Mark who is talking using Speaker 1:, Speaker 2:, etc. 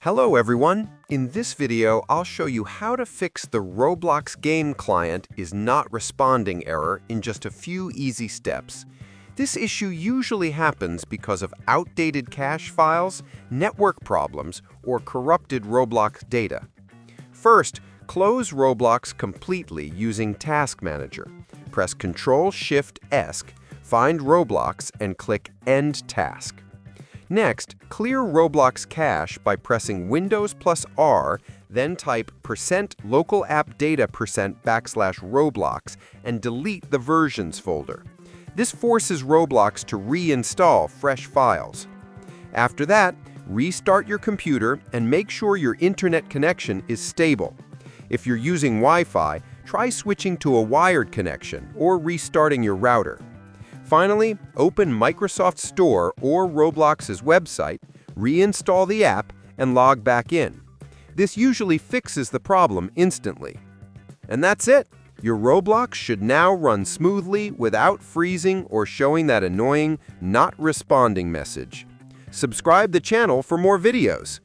Speaker 1: Hello everyone! In this video, I'll show you how to fix the Roblox game client is not responding error in just a few easy steps. This issue usually happens because of outdated cache files, network problems, or corrupted Roblox data. First, close Roblox completely using Task Manager. Press Ctrl-Shift-ESC, find Roblox, and click End Task. Next, clear Roblox cache by pressing Windows plus R, then type %localappdata%\Roblox and delete the versions folder. This forces Roblox to reinstall fresh files. After that, restart your computer and make sure your internet connection is stable. If you're using Wi-Fi, try switching to a wired connection or restarting your router. Finally, open Microsoft Store or Roblox's website, reinstall the app, and log back in. This usually fixes the problem instantly. And that's it! Your Roblox should now run smoothly without freezing or showing that annoying "not responding" message. Subscribe the channel for more videos.